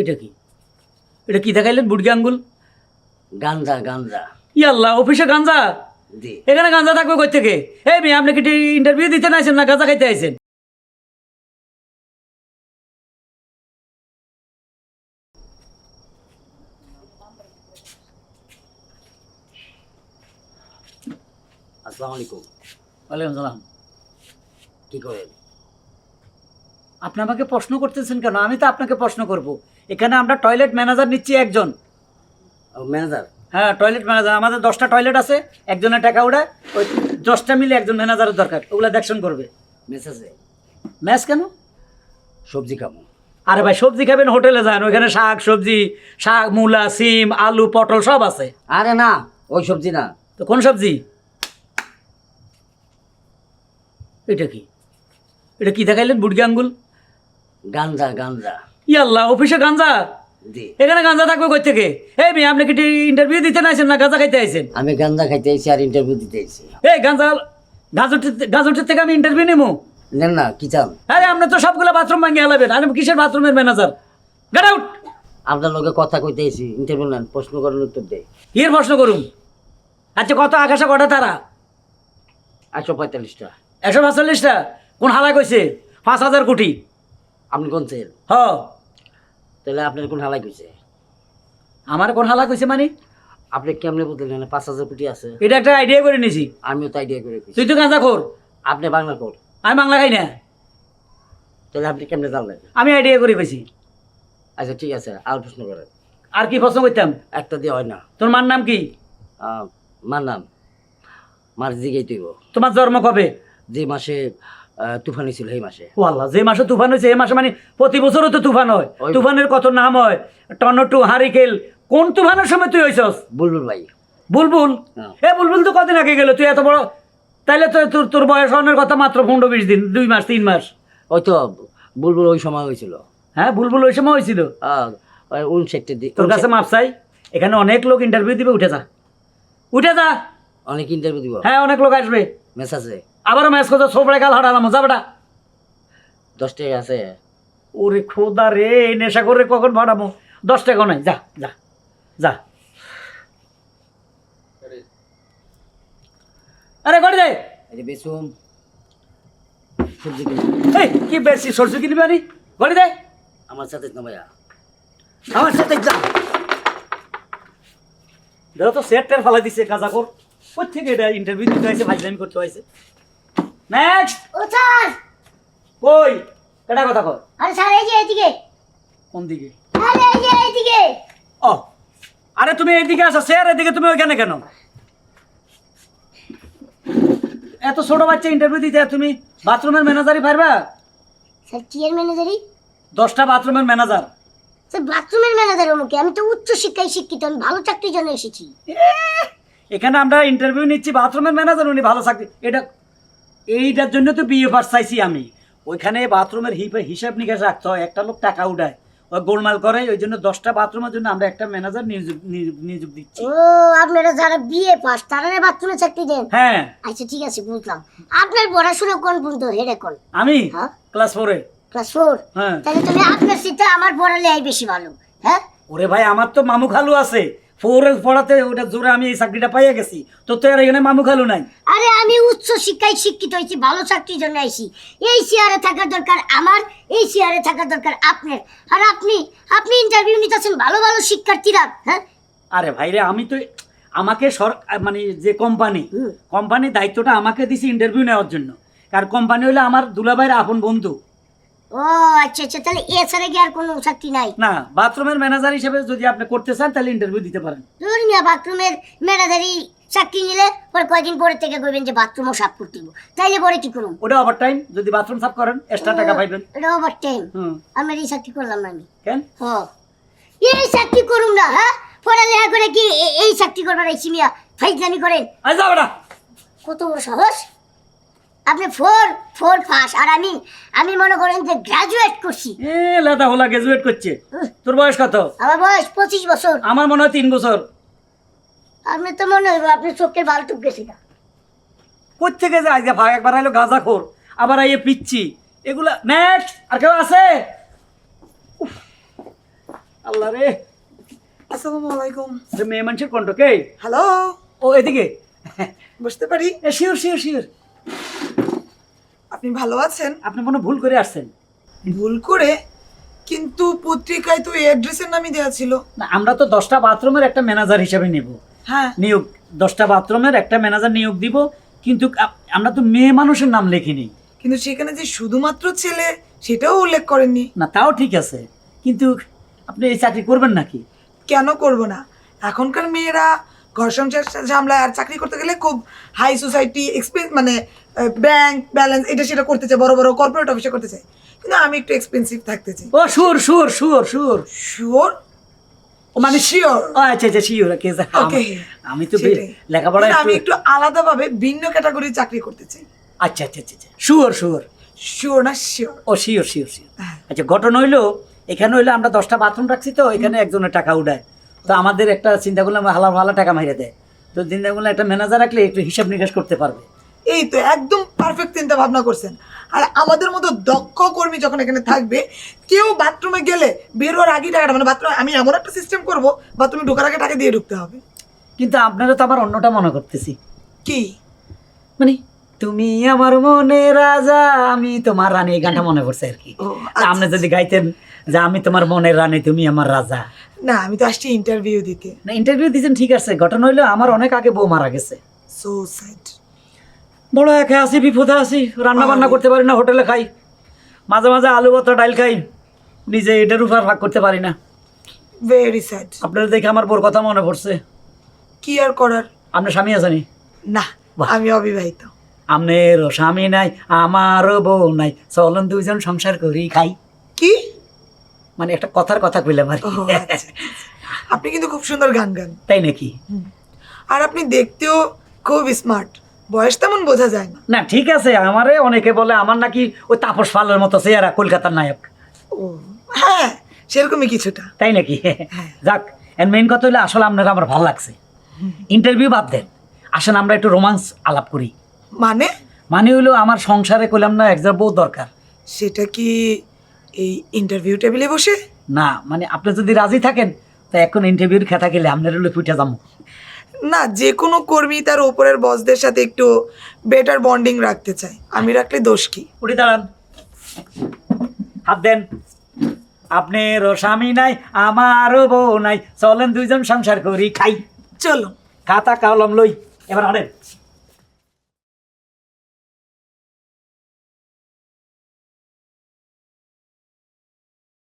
এটা কি? এটা কি দেখাইলেন বুড়কি আঙ্গুল? গাঞ্জা গাঞ্জা। ইয়াল্লাহ, অফিসে গাঞ্জা? জি। এখানে গাঞ্জা থাকবে কই থেকে? এই মেয়ে, আপনি কি ইন্টারভিউ দিতে আইছেন না গাঁজা খাইতে আইছেন? আসসালামু আলাইকুম। ওয়ালাইকুম সালাম। কি করেন? আপনি আমাকে প্রশ্ন করতেছেন কেন? আমি তো আপনাকে প্রশ্ন করব। এখানে আমরা টয়লেট ম্যানেজার নিচ্ছি একজন। ম্যানেজার? হ্যাঁ, টয়লেট ম্যানেজার। আমাদের 10টা টয়লেট আছে, একজনের টাকা উড়ায়, ওই 10টা মিলে একজন ম্যানেজারের দরকার, ওগুলা দেখশন করবে। মেসেজে ম্যাচ কেন? সবজি খাবো। আরে ভাই, সবজি খাবেন হোটেলে যান, ওইখানে শাক সবজি, শাক মূলা সিম আলু পটল সব আছে। আরে না, ওই সবজি না। তো কোন সবজি? এটা কি? এটা কি দেখাইলেন বুড়কি আঙ্গুল? গাঞ্জা গাঞ্জা। ইয়াল্লাহ, অফিসে গাঞ্জা? জি। এখানে গাঞ্জা থাকবে কই থেকে? এই মেয়ে, আপনি কি ইন্টারভিউ দিতে আইছেন না গাঁজা খাইতে আইছেন? আমি গাঞ্জা খাইতে এসেছি আর ইন্টারভিউ দিতে এসেছি। এই গাজরটির থেকে আমি ইন্টারভিউ নেবো? নেন না, কি চান? আরে আপনি তো সবগুলো বাথরুম ভাঙিয়ে হেলাবেন। আমি কিসের বাথরুমের ম্যানেজার? Get out! আপনার লোকে কথা কইতে এসেছি, ইন্টারভিউ নেন, প্রশ্ন করেন উত্তর দেয়। কি এর প্রশ্ন করুন? আচ্ছা, কত আকাশে কটা তারা? 145টা। 145টা? কোন হালা কইছে 5,000 কোটি? আপনি কোন চেন? হ। তাহলে আপনার কোন হালাই কইছে? আমার কোন হালা কইছে মানে? আপনি কেমনে বলতেন 5,000 কোটি আছে? এটা একটা আইডিয়া করে নিছি। আমিও তো আইডিয়া করে কইছি। তুই তো গাঁজা খোর, আপনি বাংলা কোন? আমি বাংলা খাই না। তাহলে আপনি কেমনে জানলেন? আমি আইডিয়া করে কইছি। আচ্ছা ঠিক আছে, আর প্রশ্ন করেন। আর কি প্রশ্ন করতাম? একটা দিয়ে হয় না। তোর মার নাম কি? মার নাম? মার জিগেই তুইব। তোমার জন্ম কবে? যে মাসে তুফান ছিল এই মাসে। ও আল্লাহ, যে মাসে তুফান হয়েছে এই মাসে মানে প্রতি বছরও তো তুফান হয়। ওই- তুফানের কত নাম হয়, টর্নেডো, হারিকেন। কোন তুফানের সময় তুই হইছস? বুলবুল ভাই। বুলবুল? হ্যাঁ। এ বুলবুল তো কদিন আগে গেল, তুই এত বড়। তাইলে তো তোর তোর বয়স হওয়ার কথা মাত্র 15-20 দিন, 2 মাস 3 মাস। ওই তো বুলবুল ওই সময় হয়েছিল। হ্যাঁ, বুলবুল ওই সময় হয়েছিল। 59 দিন। তোর কাছে মাপ চাই? এখানে অনেক লোক ইন্টারভিউ দিবে, উঠে যা, উঠে যা। অনেক ইন্টারভিউ দিব। হ্যাঁ, অনেক লোক আসবে। মেসেজে আবারও ম্যাচ করতে সোপড়ে কাল হারালাম, যা বেটা। 10 টাকা আছে। ওরে খোদা রে, এই নেশা করে কখন ভাড়াবো? 10 টাকা নাই, যা যা যা। আরে গড়ি দে। এই যে বেসুম সবজি কিনে এই কি বেশি সরষে কিনবি আনি? গড়ি দে। আমার সাথে না ভাইয়া। আমার সাথে যা। দেখো তো সেট টের ফালাই দিছে, কাজা কর। কোথ থেকে এটা ইন্টারভিউ দিতে হয়েছে, ভাইজামি করতে হয়েছে। নেক্সট। ও স্যার। কই কেটা কথা কর? আরে স্যার, এই যে এইদিকে। কোন দিকে? আরে এই যে এইদিকে। ও, আরে তুমি এইদিকে আসো, স্যার এদিকে, তুমি ওইখানে কেন? এত ছোট বাচ্চা ইন্টারভিউ দিতে তুমি বাথরুমের ম্যানেজারই পারবা? স্যার কি এর ম্যানেজারই? 10টা বাথরুমের ম্যানেজার। স্যার বাথরুমের ম্যানেজার মুখে? আমি তো উচ্চ শিক্ষায় শিক্ষিত, আমি ভালো চাকরির জন্য এসেছি। এখানে আমরা ইন্টারভিউ নিচ্ছি বাথরুমের ম্যানেজার, উনি ভালো চাকরি। এইটার জন্য তো বিএ পাস চাইছি আমি। ওইখানে বাথরুমের হিসাব নিকাশ রাখতে হয়, একটা লোক টাকা উঠায়, ওই গোলমাল করে। ওই জন্য 10টা বাথরুমের জন্য আমরা একটা ম্যানেজার নিয়োগ দিচ্ছি। ও, আপনারা যারা বিএ পাস তারা বাথরুমে চাকরি দেন? হ্যাঁ। আচ্ছা ঠিক আছে, বুঝলাম। আপনার পড়াশোনা কোন পর্যন্ত হেডে কোন? আমি হ্যাঁ? ক্লাস 4-এ। ক্লাস 4? হ্যাঁ। তাহলে তুমি আপনার সিটে আমার পড়ালে এই বেশি ভালো। হ্যাঁ, ওরে ভাই, আমার তো মামু খালু আছে 4-এ পড়াতে, ওটা জোরে আমি এই চাকরিটা পাইয়া গেছি। তো আর এখানে মামু খালু নাই? আরে আমি উচ্চ শিক্ষায় শিক্ষিত হয়েছি, ভালো চাকরির জন্য আইছি। এই চেয়ারে থাকার দরকার আমার, এই চেয়ারে থাকার দরকার আপনার। আর আপনি আপনি ইন্টারভিউ নিতেছেন ভালো ভালো শিক্ষার্থীরা। হ্যাঁ, আরে ভাই রে, আমি তো আমাকে মানে যে কোম্পানির দায়িত্বটা আমাকে দিছি ইন্টারভিউ নেওয়ার জন্য। আর কোম্পানি হলো আমার দুলাভাইয়ের আপন বন্ধু। ও আচ্ছা আচ্ছা, তাহলে এছাড়া কি আর কোনো চাকরি নাই? না, বাথরুমের ম্যানেজার হিসেবে যদি আপনি করতে চান তাহলে ইন্টারভিউ দিতে পারেন। ধর্মিয়া বাথরুমের ম্যানেজারি চাকরি নিলে পরে কয়দিন পরে থেকে কইবেন যে বাথরুমও সাফ করতে দিব, তাইলে পরে কি করুন? ওটা ওভার টাইম, যদি বাথরুম সাফ করেন এক্সট্রা টাকা পাইবেন। এটা ওভার টাইম? হুম। আমার এই চাকরি করলাম না আমি। কেন? হ, এই চাকরি করুন না। হ্যাঁ, পড়ালেখা করে কি এই চাকরি করবার এই সিমিয়া ফাইজলামি করেন? আজ যাও না। কত বড় সাহস! আপনি ফোর পাস আর আমি মনে করেন যে গ্রাজুয়েট করছি। এ লাদা হোলা গ্রাজুয়েট করছে। তোর বয়স কত? আমার বয়স 25 বছর। আমার মনে হয় 3 বছর। আপনি তো মনে হইব আপনি চোখের বাল টুক গেছে না। কোথ থেকে যে আজকে ভাই একবার আইলো গাঁজাখোর, আবার আইয়ে পিচ্ছি, এগুলা। নেক্সট। আর কেউ আছে? আল্লাহ রে, আসসালামু আলাইকুম। এটা মেয়ে মানুষের কণ্ঠ কে? হ্যালো, ও এদিকে। বসতে পারি? Sure sure sure. আপনি ভালো আছেন? আপনি মনে হয় ভুল করে আসছেন। ভুল করে? কিন্তু পত্রিকায় তো এই অ্যাড্রেসের নামই দেওয়া ছিল। না, আমরা তো 10টা বাথরুমের একটা ম্যানেজার হিসেবে নেব। হ্যাঁ, নিয়োগ 10টা বাথরুমের একটা ম্যানেজার নিয়োগ দিব, কিন্তু আমরা তো মেয়ে মানুষের নাম লিখিনি। কিন্তু সেখানে যে শুধুমাত্র ছেলে সেটাও উল্লেখ করেননি। না, তাও ঠিক আছে, কিন্তু আপনি এই চাকরি করবেন নাকি? কেন করব না? এখনকার মেয়েরা ঘর সংসার ঝামলায় আর চাকরি করতে গেলে খুব হাই সোসাইটি এক্সপেন্স, মানে ব্যাংক ব্যালেন্স এটা সেটা করতে চায়, বড় বড় কর্পোরেট অফিসে করতে চায়। কিন্তু আমি একটু এক্সপেন্সিভ থাকতে চাই। Oh sure sure sure sure. Sure? ও মানে শিওর। আচ্ছা আচ্ছা শিওর। ওকে, আমি তো লেখাপড়া আমি একটু আলাদাভাবে ভিন্ন ক্যাটাগরির চাকরি করতে চাই। আচ্ছা আচ্ছা আচ্ছা শিওর শিওর। শিওর না শিওর? ও শিওর শিওর শিওর। আচ্ছা, ঘটনা হইলো এখানে হইলো আমরা 10টা বাথরুম রাখছি, তো এখানে একজনের টাকা উঠায়, তো আমাদের একটা চিন্তা করলাম হালা ভালো টাকা মাইরে দেয়, তো চিন্তা করলাম একটা ম্যানেজার রাখলে একটু হিসাব নিকাশ করতে পারবে। এই তো একদম পারফেক্ট চিন্তা ভাবনা করছেন। আর আমাদের মতো দক্ষ কর্মী যখন এখানে থাকবে, কেউ বাথরুমে গেলে বের হওয়ার আগে টাকাটা, মানে বাথরুমে আমি এমন একটা সিস্টেম করব, বাথরুমে ঢোকার আগে টাকা দিয়ে ঢুকতে হবে। কিন্তু আপনারা তো আবার অন্যটা মনে করতেছি, কি? মানে তুমি আমার মনে রাজা আমি তোমার রানী, এই গানটা মনে পড়ছে আর কি। ও, তা আপনি যদি গাইতেন যে আমি তোমার মনের রানী তুমি আমার রাজা। না, আমি তো আসছি ইন্টারভিউ দিতে। না, ইন্টারভিউ দিয়েছেন ঠিক আছে, ঘটনা হইলো আমার অনেক আগে বউ মারা গেছে। So sad. বড় একা আছি, বিপদে আছি, রান্না বান্না করতে পারি না, হোটেলে খাই, মাঝে মাঝে আলু ভর্তা ডাইল খাই, নিজে এটার উপর ভাগ করতে পারি না। Very sad. আপনারা দেখে আমার বোর কথা মনে পড়ছে। কি আর করার? আপনার স্বামী আছেনি? না, বাহ। আমি অবিবাহিত। আপনারও স্বামী নাই, আমারও বউ নাই, চলুন দুইজন সংসার করি খাই। কি? মানে একটা কথার কথা কইলাম আর ও, কি। আচ্ছা। আপনি কিন্তু খুব সুন্দর গান গান। তাই নাকি? আর আপনি দেখতেও খুব স্মার্ট। বয়স তেমন বোঝা যায় না। না ঠিক আছে, আমারে অনেকে বলে আমার নাকি ওই তাপস পালের মতো চেহারা, কলকাতার নায়ক। ও হ্যাঁ, সেরকমই কিছুটা। তাই নাকি? হ্যাঁ। যাক, এর মেইন কথা হলো আসলে আপনারা আমার ভালো লাগছে। ইন্টারভিউ বাদ দেন, আসেন আমরা একটু রোমান্স আলাপ করি। মানে? মানে হইলো আমার সংসারে কইলাম না একজন বউ দরকার। সেটা কি এই ইন্টারভিউ টেবিলে বসে? না মানে আপনি যদি রাজি থাকেন তো এখন ইন্টারভিউর খেতা গেলে আপনার হলো ফুটে যাবো। না, যে কোনো কর্মী তার উপরের বসদের সাথে একটু বেটার বন্ডিং রাখতে চায়। আমি রাখলে দোষ কি? উঠে দাঁড়ান, হাত দেন। আপনারও স্বামী নাই, আমারও বউ নাই, চলেন দুইজন সংসার করি খাই। চলো। খাতা কলম লই, এবার হাঁটেন।